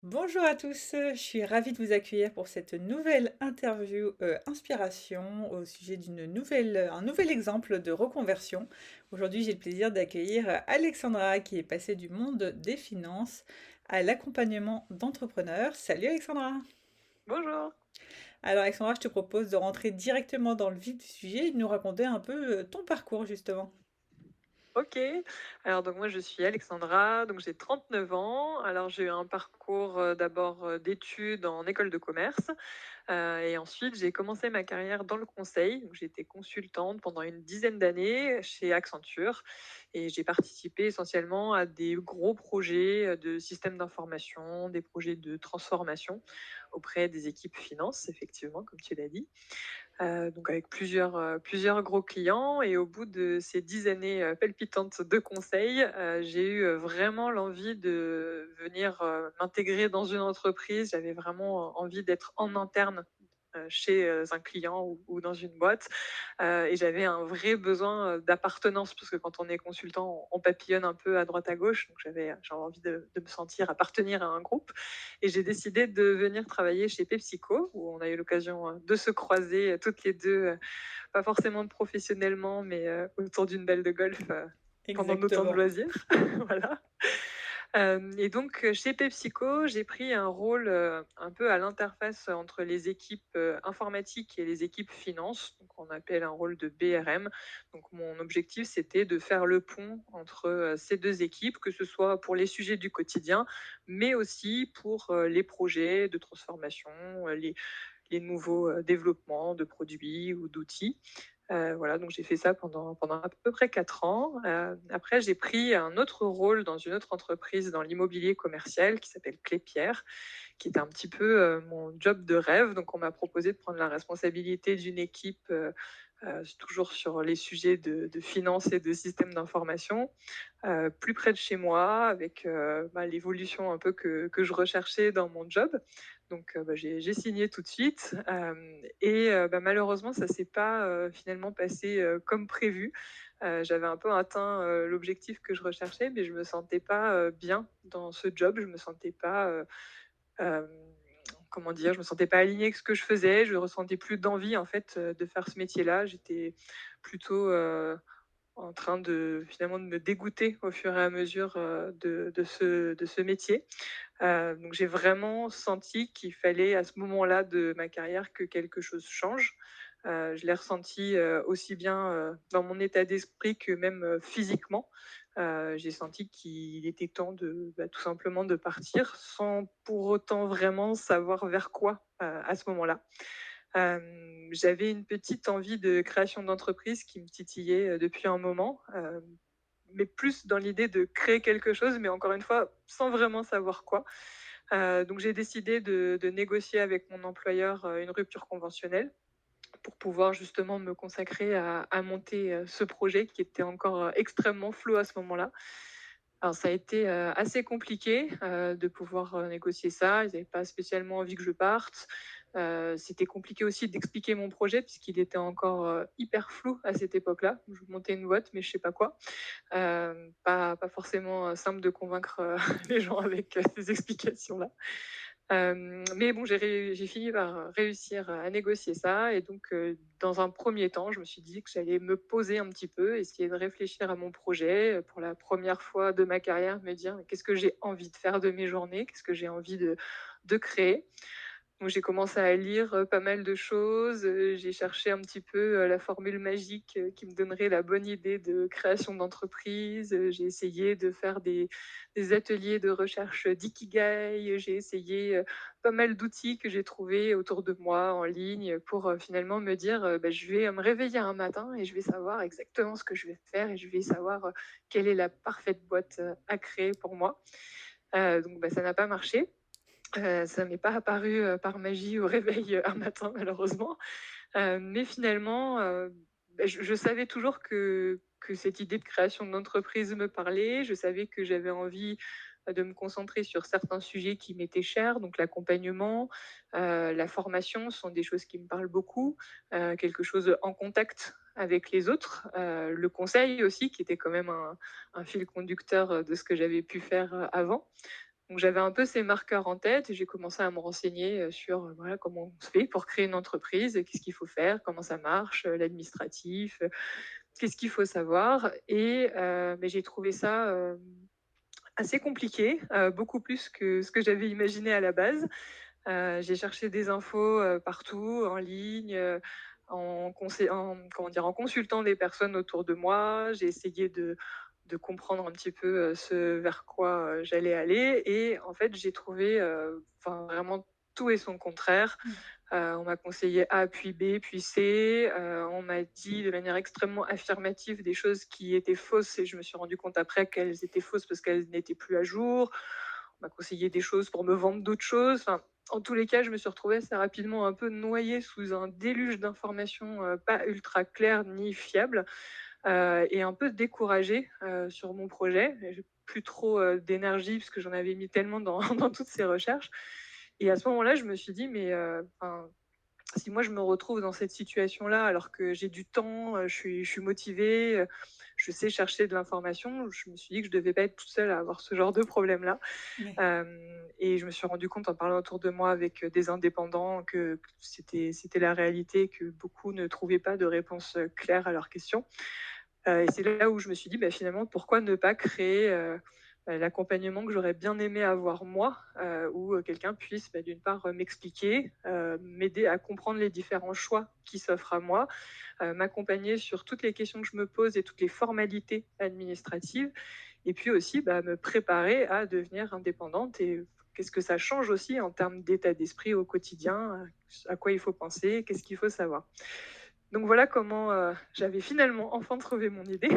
Bonjour à tous, je suis ravie de vous accueillir pour cette nouvelle interview, inspiration au sujet un nouvel exemple de reconversion. Aujourd'hui, j'ai le plaisir d'accueillir, Alexandra qui est passée du monde des finances à l'accompagnement d'entrepreneurs. Salut Alexandra! Bonjour. Alors Alexandra, je te propose de rentrer directement dans le vif du sujet et de nous raconter un peu, ton parcours justement. OK. Alors donc moi je suis Alexandra, donc j'ai 39 ans. Alors j'ai eu un parcours, d'abord, d'études en école de commerce, et ensuite j'ai commencé ma carrière dans le conseil. Donc j'ai été consultante pendant une dizaine d'années chez Accenture et j'ai participé essentiellement à des gros projets, de systèmes d'information, des projets de transformation auprès des équipes finances, effectivement, comme tu l'as dit. Donc avec plusieurs gros clients et au bout de ces 10 années, palpitantes de conseil, j'ai eu, vraiment l'envie de venir, m'intégrer dans une entreprise. J'avais vraiment envie d'être en interne, chez, un client ou dans une boîte. Et j'avais un vrai besoin, d'appartenance parce que quand on est consultant, on papillonne un peu à droite à gauche, donc j'avais envie de me sentir appartenir à un groupe et j'ai décidé de venir travailler chez PepsiCo où on a eu l'occasion, de se croiser, toutes les 2, pas forcément professionnellement, mais, autour d'une balle de golf, pendant nos temps de Exactement. loisirs. Voilà. Et donc, chez PepsiCo, j'ai pris un rôle, un peu à l'interface entre les équipes, informatiques et les équipes finances, donc on appelle un rôle de BRM. Donc mon objectif, c'était de faire le pont entre, ces 2 équipes, que ce soit pour les sujets du quotidien, mais aussi pour, les projets de transformation, les nouveaux, développements de produits ou d'outils. Voilà, donc j'ai fait ça pendant à peu près 4 ans. Après, j'ai pris un autre rôle dans une autre entreprise dans l'immobilier commercial qui s'appelle Clépierre, qui était un petit peu, mon job de rêve. Donc on m'a proposé de prendre la responsabilité d'une équipe, toujours sur les sujets de finances et de systèmes d'information, plus près de chez moi avec, l'évolution un peu que je recherchais dans mon job. Donc, j'ai signé tout de suite, et malheureusement ça s'est pas, finalement passé, comme prévu. J'avais un peu atteint, l'objectif que je recherchais, mais je me sentais pas, bien dans ce job. Je me sentais pas, hem, comment dire? Je me sentais pas alignée avec ce que je faisais. Je ressentais plus d'envie en fait, de faire ce métier-là. J'étais plutôt, en train de finalement de me dégoûter au fur et à mesure, de ce métier. Donc j'ai vraiment senti qu'il fallait à ce moment-là de ma carrière que quelque chose change. Je l'ai ressenti, aussi bien, dans mon état d'esprit que même, physiquement. J'ai senti qu'il était temps tout simplement de partir sans pour autant vraiment savoir vers quoi, à ce moment-là. J'avais une petite envie de création d'entreprise qui me titillait, depuis un moment, mais plus dans l'idée de créer quelque chose, mais encore une fois, sans vraiment savoir quoi. Donc j'ai décidé de négocier avec mon employeur, une rupture conventionnelle pour pouvoir justement me consacrer à monter, ce projet qui était encore, extrêmement flou à ce moment-là. Alors ça a été, assez compliqué, de pouvoir, négocier ça. Ils n'avaient pas spécialement envie que je parte. C'était compliqué aussi d'expliquer mon projet puisqu'il était encore, hyper flou à cette époque-là. Je montais une boîte, mais je sais pas quoi. Pas forcément, simple de convaincre, les gens avec, ces explications-là. Mais bon, j'ai fini par réussir à négocier ça et donc dans un premier temps, je me suis dit que j'allais me poser un petit peu, essayer de réfléchir à mon projet, pour la première fois de ma carrière, me dire: «Qu'est-ce que j'ai envie de faire de mes journées? Qu'est-ce que j'ai envie de créer?» Donc j'ai commencé à lire, pas mal de choses, j'ai cherché un petit peu, la formule magique, qui me donnerait la bonne idée de création d'entreprise, j'ai essayé de faire des ateliers de recherche d'ikigai, j'ai essayé, pas mal d'outils que j'ai trouvés autour de moi en ligne pour, finalement me dire, «Je vais me réveiller un matin et je vais savoir exactement ce que je vais faire et je vais savoir, quelle est la parfaite boîte, à créer pour moi». Donc ça n'a pas marché. Ça m'est pas apparu, par magie au réveil, un matin malheureusement. Mais finalement, je savais toujours que cette idée de création d'entreprise me parlait. Je savais que j'avais envie, de me concentrer sur certains sujets qui m'étaient chers, donc l'accompagnement, la formation sont des choses qui me parlent beaucoup, quelque chose en contact avec les autres, le conseil aussi qui était quand même un fil conducteur, de ce que j'avais pu faire, avant. Donc j'avais un peu ces marqueurs en tête et j'ai commencé à me renseigner, sur, voilà, comment on se fait pour créer une entreprise, qu'est-ce qu'il faut faire, comment ça marche, l'administratif, qu'est-ce qu'il faut savoir et mais j'ai trouvé ça, assez compliqué, beaucoup plus que ce que j'avais imaginé à la base. J'ai cherché des infos, partout, en ligne, en comment dire? En consultant des personnes autour de moi. J'ai essayé de comprendre un petit peu, ce vers quoi, j'allais aller et en fait, j'ai trouvé, enfin, vraiment tout et son contraire. Mmh. On m'a conseillé A, puis B, puis C. On m'a dit de manière extrêmement affirmative des choses qui étaient fausses et je me suis rendu compte après qu'elles étaient fausses parce qu'elles n'étaient plus à jour. On m'a conseillé des choses pour me vendre d'autres choses. Enfin, en tous les cas, je me suis retrouvée assez rapidement un peu noyée sous un déluge d'informations, pas ultra claires ni fiables, et un peu découragée, sur mon projet. J'ai plus trop, d'énergie parce que j'en avais mis tellement dans dans toutes ces recherches et à ce moment-là, je me suis dit: «Mais, enfin, si moi je me retrouve dans cette situation-là alors que j'ai du temps, je suis motivée, je sais chercher de l'information», je me suis dit que je devais pas être toute seule à avoir ce genre de problème-là. Ouais. Et je me suis rendu compte en parlant autour de moi avec, des indépendants que c'était la réalité, que beaucoup ne trouvaient pas de réponse, claire à leurs questions. Et c'est là où je me suis dit: «Bah, finalement, pourquoi ne pas créer, l'accompagnement que j'aurais bien aimé avoir moi?» Où, quelqu'un puisse, bah, d'une part, m'expliquer, m'aider à comprendre les différents choix qui s'offrent à moi, m'accompagner sur toutes les questions que je me pose et toutes les formalités administratives et puis aussi, bah, me préparer à devenir indépendante et qu'est-ce que ça change aussi en termes d'état d'esprit au quotidien, à quoi il faut penser, qu'est-ce qu'il faut savoir. Donc voilà comment, j'avais finalement enfin trouvé mon idée.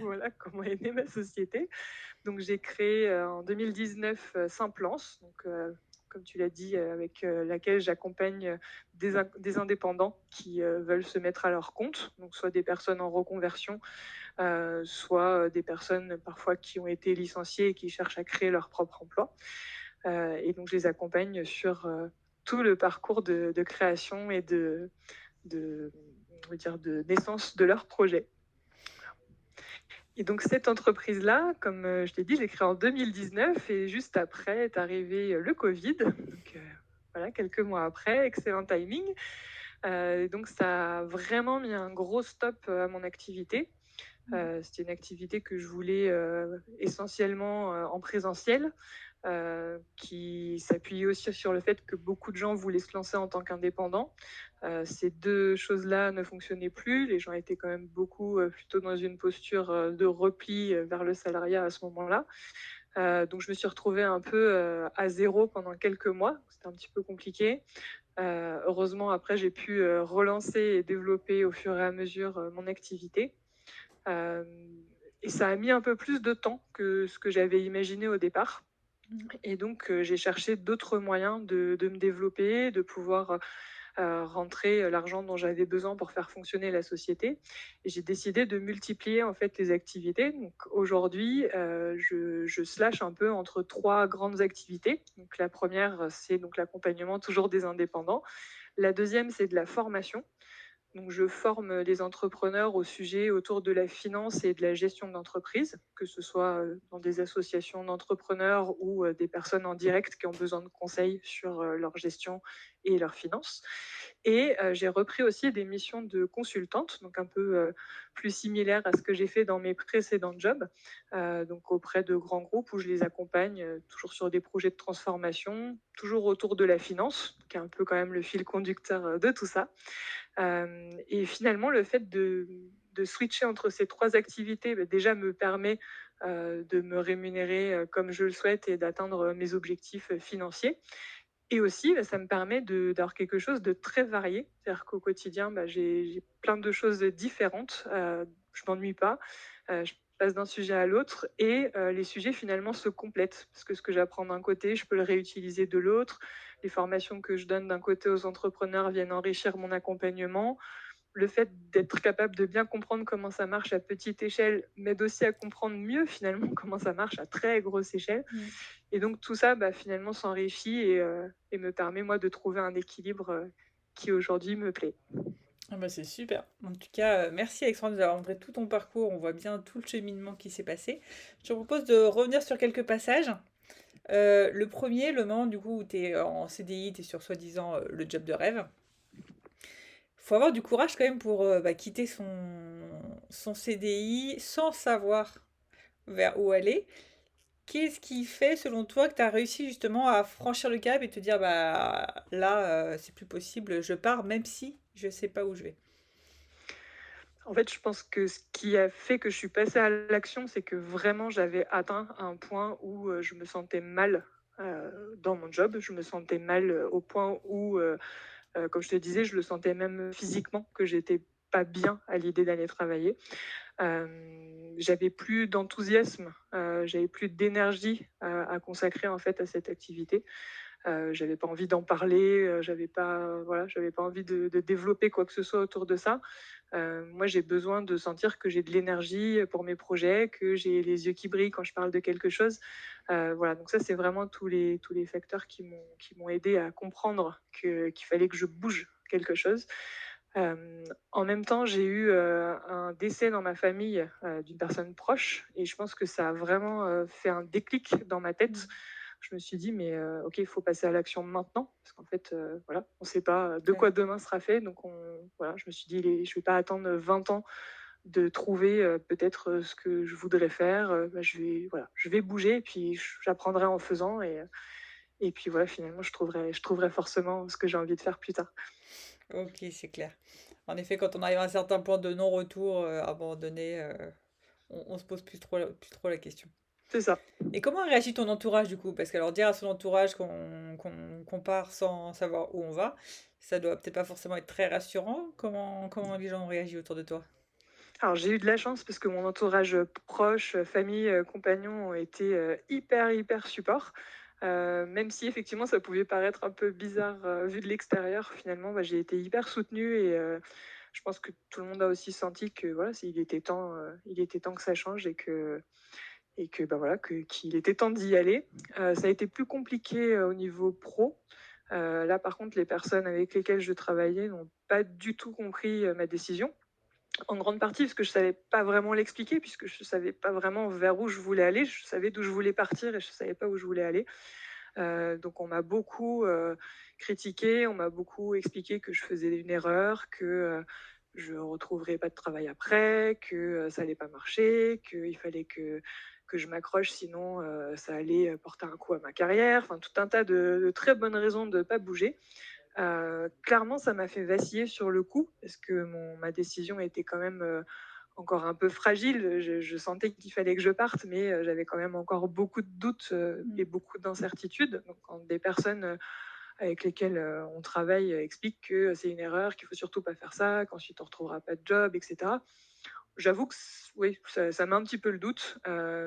Voilà comment est née ma société. Donc j'ai créé, en 2019, Simplance, donc comme tu l'as dit, avec, laquelle j'accompagne, des indépendants qui, veulent se mettre à leur compte, donc soit des personnes en reconversion, soit, des personnes parfois qui ont été licenciées et qui cherchent à créer leur propre emploi. Et donc je les accompagne sur, tout le parcours de création et de on va dire de naissance de leur projet. Et donc cette entreprise-là, comme, je t'ai dit, je l'ai créée en 2019 et juste après est arrivé, le covid. Donc, voilà, quelques mois après, excellent timing. Donc ça a vraiment mis un gros stop, à mon activité. Mmh. C'était une activité que je voulais, essentiellement, en présentiel, qui s'appuyait aussi sur le fait que beaucoup de gens voulaient se lancer en tant qu'indépendants. Ces 2 choses-là ne fonctionnaient plus. Les gens étaient quand même beaucoup, plutôt dans une posture, de repli, vers le salariat à ce moment-là. Donc je me suis retrouvée un peu, à zéro pendant quelques mois. C'était un petit peu compliqué. Heureusement après j'ai pu, relancer et développer au fur et à mesure, mon activité. Hem Et ça a mis un peu plus de temps que ce que j'avais imaginé au départ Mmh. et donc j'ai cherché d'autres moyens de me développer, de pouvoir, rentrer, l'argent dont j'avais besoin pour faire fonctionner la société et j'ai décidé de multiplier, en fait, les activités. Donc aujourd'hui, je slash un peu entre 3 grandes activités. Donc la première, c'est donc l'accompagnement toujours des indépendants. La deuxième, c'est de la formation. Donc, je forme les entrepreneurs au sujet autour de la finance et de la gestion d'entreprise, que ce soit dans des associations d'entrepreneurs ou des personnes en direct qui ont besoin de conseils sur leur gestion et leurs finances. Et j'ai repris aussi des missions de consultante, donc un peu plus similaires à ce que j'ai fait dans mes précédents jobs, donc auprès de grands groupes où je les accompagne toujours sur des projets de transformation, toujours autour de la finance, qui est un peu quand même le fil conducteur de tout ça. Et finalement, le fait de switcher entre ces 3 activités, bah, déjà me permet, de me rémunérer, comme je le souhaite et d'atteindre, mes objectifs, financiers et aussi, bah, ça me permet d'avoir quelque chose de très varié. C'est-à-dire qu'au quotidien, bah, j'ai plein de choses différentes, je m'ennuie pas, je passe d'un sujet à l'autre et les sujets finalement se complètent. Parce que ce que j'apprends d'un côté, je peux le réutiliser de l'autre. Les formations que je donne d'un côté aux entrepreneurs viennent enrichir mon accompagnement. Le fait d'être capable de bien comprendre comment ça marche à petite échelle m'aide aussi à comprendre mieux finalement comment ça marche à très grosse échelle. Mmh. Et donc tout ça, bah, finalement s'enrichit et me permet moi de trouver un équilibre, qui aujourd'hui me plaît. Ah bah, c'est super. En tout cas, merci Alexandre d'avoir montré tout ton parcours. On voit bien tout le cheminement qui s'est passé. Je te propose de revenir sur quelques passages. Le premier, le moment du coup où tu es en CDI, tu es sur soi-disant le job de rêve. Faut avoir du courage quand même pour quitter son CDI sans savoir vers où aller. Qu'est-ce qui fait, selon toi, que tu as réussi justement à franchir le cap et te dire, bah là, c'est plus possible, je pars, même si je sais pas où je vais. En fait, je pense que ce qui a fait que je suis passée à l'action, c'est que vraiment j'avais atteint un point où, je me sentais mal, dans mon job. Je me sentais mal, au point où, comme je te disais, je le sentais même physiquement que j'étais pas bien à l'idée d'aller travailler. J'avais plus d'enthousiasme, j'avais plus d'énergie à consacrer en fait à cette activité. J'avais pas envie d'en parler, j'avais pas, voilà, j'avais pas envie de développer quoi que ce soit autour de ça. Moi, j'ai besoin de sentir que j'ai de l'énergie pour mes projets, que j'ai les yeux qui brillent quand je parle de quelque chose. Voilà, donc ça, c'est vraiment tous les facteurs qui m'ont aidé à comprendre qu'il fallait que je bouge quelque chose. En même temps, j'ai eu, un décès dans ma famille, d'une personne proche et je pense que ça a vraiment, fait un déclic dans ma tête. Mm. Je me suis dit: «Mais, OK, il faut passer à l'action maintenant» parce qu'en fait, voilà, on ne sait pas de quoi Ouais. demain sera fait donc voilà, je me suis dit: «Les je vais pas attendre 20 ans de trouver, peut-être, ce que je voudrais faire, bah, je vais bouger et puis j'apprendrai en faisant et puis voilà, finalement, je trouverai forcément ce que j'ai envie de faire plus tard». Ok, c'est clair. En effet, quand on arrive à un certain point de non-retour, abandonné, on se pose plus trop la question. C'est ça. Et comment réagit ton entourage du coup? Parce que alors dire à son entourage qu'on part sans savoir où on va, ça doit peut-être pas forcément être très rassurant. Comment les gens ont réagi autour de toi? Alors j'ai eu de la chance parce que mon entourage, proche, famille, compagnons ont été, hyper, hyper support. Même si effectivement ça pouvait paraître un peu bizarre, vu de l'extérieur, finalement, bah, j'ai été hyper soutenue et je pense que tout le monde a aussi senti que voilà, il était temps que ça change et que, bah, voilà, qu'il était temps d'y aller. Ça a été plus compliqué, au niveau pro. Là par contre les personnes avec lesquelles je travaillais n'ont pas du tout compris, ma décision. En grande partie parce que je savais pas vraiment l'expliquer, puisque je savais pas vraiment vers où je voulais aller. Je savais d'où je voulais partir et je savais pas où je voulais aller. Donc on m'a beaucoup, critiquée, on m'a beaucoup expliqué que je faisais une erreur, que, je retrouverais pas de travail après, que, ça allait pas marcher, qu'il fallait que je m'accroche sinon, ça allait, porter un coup à ma carrière. Enfin tout un tas de très bonnes raisons de pas bouger. Clairement, ça m'a fait vaciller sur le coup parce que ma décision était quand même, encore un peu fragile. Je sentais qu'il fallait que je parte, mais j'avais quand même encore beaucoup de doutes, Mm. et beaucoup d'incertitudes. Donc quand des personnes, avec lesquelles, on travaille, expliquent que c'est une erreur, qu'il faut surtout pas faire ça, qu'ensuite on retrouveras pas de job et cetera. J'avoue que oui, ça met un petit peu le doute,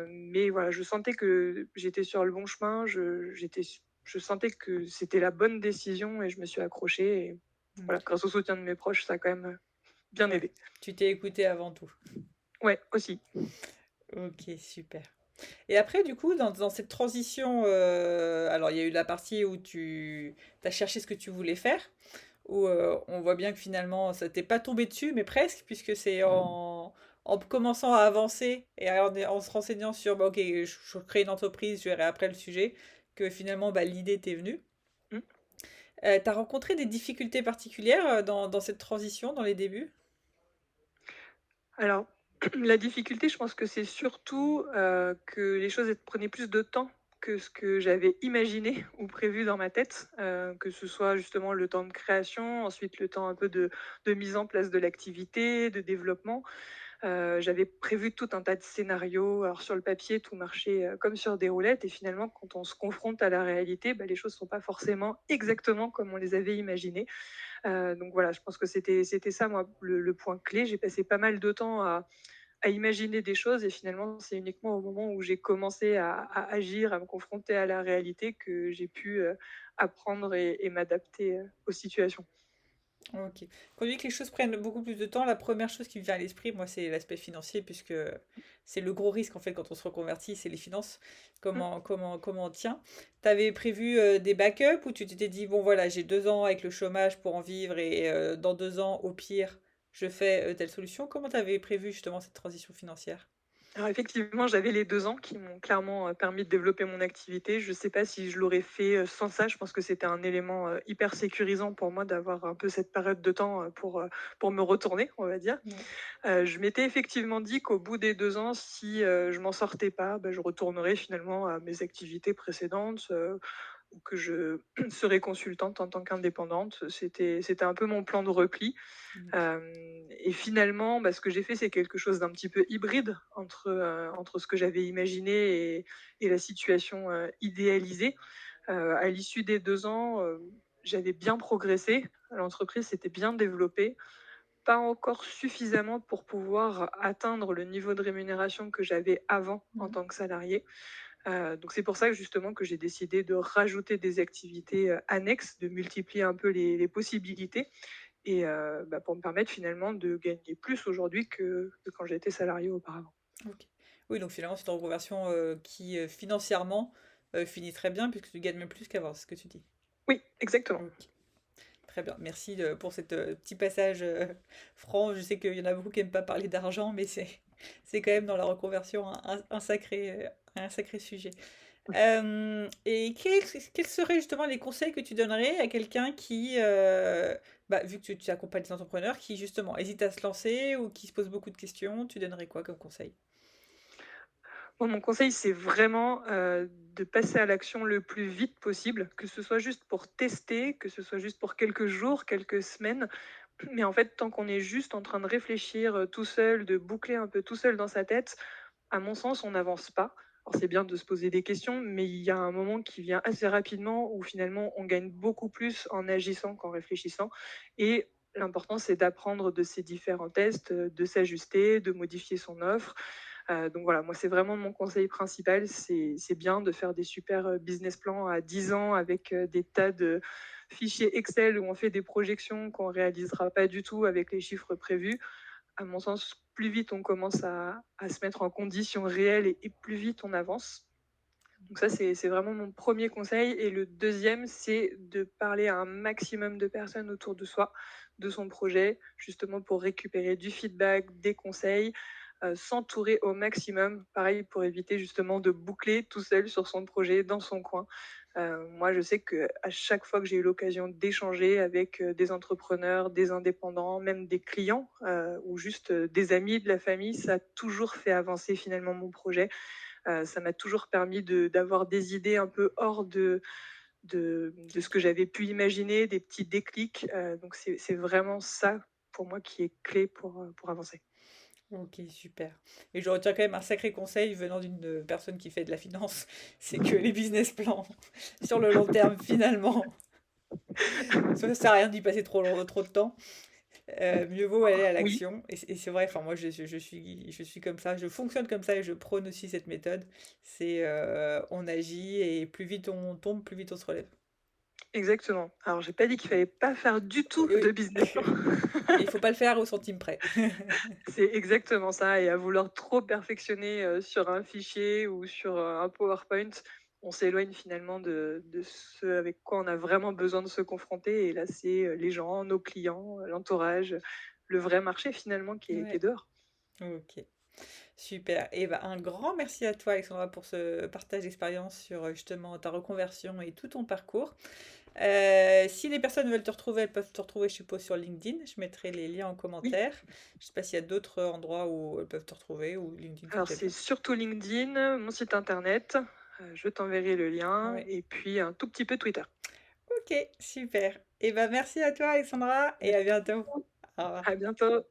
mais voilà, je sentais que j'étais sur le bon chemin, je sentais que c'était la bonne décision et je me suis accrochée et Mm. voilà, grâce au soutien de mes proches, ça a quand même, bien Ouais, aidé. tu t'es écouté avant tout. Ouais, aussi. Ok, super. Et après, du coup, dans cette transition, alors il y a eu la partie où tu as cherché ce que tu voulais faire, où on voit bien que finalement, ça t'est pas tombé dessus, mais presque, puisque c'est en commençant à avancer et en se renseignant sur, bah, ok, je crée une entreprise, je verrai après le sujet, que finalement, bah, l'idée t'est venue. Mmh. T'as rencontré des difficultés particulières dans cette transition, dans les débuts? Alors, la difficulté, je pense que c'est surtout, que les choses, elles prenaient plus de temps que ce que j'avais imaginé ou prévu dans ma tête, que ce soit justement le temps de création, ensuite le temps un peu de mise en place de l'activité, de développement. J'avais prévu tout un tas de scénarios. Alors sur le papier, tout marchait, comme sur des roulettes et finalement quand on se confronte à la réalité, bah, les choses ne sont pas forcément exactement comme on les avait imaginées. Donc voilà, je pense que c'était ça moi le point clé. J'ai passé pas mal de temps à imaginer des choses et finalement, c'est uniquement au moment où j'ai commencé à agir, à me confronter à la réalité que j'ai pu, apprendre et m'adapter, aux situations. Ok. Quand on dit que les choses prennent beaucoup plus de temps, la première chose qui me vient à l'esprit, moi, c'est l'aspect financier, puisque c'est le gros risque, en fait, quand on se reconvertit, c'est les finances. Mmh. Comment on tient? T'avais prévu des backups ou tu t'étais dit, bon, voilà, j'ai 2 ans avec le chômage pour en vivre et dans 2 ans, au pire, je fais telle solution. Comment t'avais prévu justement cette transition financière? Alors effectivement, j'avais les 2 ans qui m'ont clairement, permis de développer mon activité. Je ne sais pas si je l'aurais fait, sans ça. Je pense que c'était un élément, hyper sécurisant pour moi d'avoir un peu cette période de temps, pour me retourner, on va dire. Ouais. Je m'étais effectivement dit qu'au bout des 2 ans, si, je m'en sortais pas, bah, je retournerais finalement à mes activités précédentes, ou que je serais consultante en tant qu'indépendante. C'était un peu mon plan de repli. OK. Et finalement, bah, ce que j'ai fait, c'est quelque chose d'un petit peu hybride entre ce que j'avais imaginé et la situation, idéalisée. À l'issue des 2 ans, j'avais bien progressé. L'entreprise s'était bien développée, pas encore suffisamment pour pouvoir atteindre le niveau de rémunération que j'avais avant en Mmh. tant que salarié. Donc c'est pour ça que justement que j'ai décidé de rajouter des activités, annexes, de multiplier un peu les possibilités et bah, pour me permettre finalement de gagner plus aujourd'hui que quand j'étais salariée auparavant. OK. Oui, donc finalement, c'est une reconversion, qui, financièrement, finit très bien puisque tu gagnes même plus qu'avant, c'est ce que tu dis? Oui, exactement. OK. Très bien, merci pour ce petit passage franc. Je sais qu'il y en a beaucoup qui n'aiment pas parler d'argent, mais c'est quand même dans la reconversion un sacré sujet. Et quels seraient justement les conseils que tu donnerais à quelqu'un qui, bah, vu que tu accompagnes des entrepreneurs, qui justement hésite à se lancer ou qui se pose beaucoup de questions, tu donnerais quoi comme conseil? Moi, mon conseil, c'est vraiment, de passer à l'action le plus vite possible, que ce soit juste pour tester, que ce soit juste pour quelques jours, quelques semaines. Mais en fait, tant qu'on est juste en train de réfléchir, tout seul, de boucler un peu tout seul dans sa tête, à mon sens, on n'avance pas. Alors c'est bien de se poser des questions, mais il y a un moment qui vient assez rapidement où finalement on gagne beaucoup plus en agissant qu'en réfléchissant. Et l'important, c'est d'apprendre de ces différents tests, de s'ajuster, de modifier son offre. Donc voilà, moi, c'est vraiment mon conseil principal. C'est bien de faire des super business plans à 10 ans avec des tas de fichiers Excel où on fait des projections qu'on ne réalisera pas du tout avec les chiffres prévus. À mon sens, plus vite on commence à se mettre en conditions réelles et plus vite on avance. Donc ça, c'est vraiment mon premier conseil. Et le deuxième, c'est de parler à un maximum de personnes autour de soi, de son projet, justement pour récupérer du feedback, des conseils, s'entourer au maximum, pareil pour éviter justement de boucler tout seul sur son projet, dans son coin. Moi, je sais que à chaque fois que j'ai eu l'occasion d'échanger avec, des entrepreneurs, des indépendants, même des clients, ou juste, des amis, de la famille, ça a toujours fait avancer finalement mon projet. Ça m'a toujours permis d'avoir des idées un peu hors de ce que j'avais pu imaginer, des petits déclics, donc c'est vraiment ça, pour moi, qui est clé pour avancer. OK, super. Et je retiens quand même un sacré conseil venant d'une personne qui fait de la finance, c'est que les business plans, sur le long terme, finalement, ça sert à rien d'y passer trop de temps. Mieux vaut aller à Oui, l'action. Et c'est vrai, enfin moi je suis comme ça, je fonctionne comme ça et je prône aussi cette méthode. C'est on agit et plus vite on tombe, plus vite on se relève. exactement. Alors j'ai pas dit qu'il fallait pas faire du tout Oui, de oui. business plan. Et il faut pas le faire au centime près. C'est exactement ça et à vouloir trop perfectionner, sur un fichier ou sur, un PowerPoint, on s'éloigne finalement de ce avec quoi on a vraiment besoin de se confronter et là, c'est, les gens, nos clients, l'entourage, le vrai marché finalement qui est Ouais, dehors. ok. Super. Et ben un grand merci à toi, Alexandra, pour ce partage d'expérience sur justement ta reconversion et tout ton parcours. Si les personnes veulent te retrouver, elles peuvent te retrouver, je suppose, sur LinkedIn. Je mettrai les liens en Oui, commentaire. Je sais pas s'il y a d'autres endroits où elles peuvent te retrouver ou LinkedIn, c'est alors déjà c'est bien. surtout LinkedIn, mon site internet, je t'enverrai le lien Ouais. et puis un tout petit peu Twitter. Ok, super. Et ben merci à toi, Alexandra, et à Merci bientôt. beaucoup. Au revoir. À bientôt.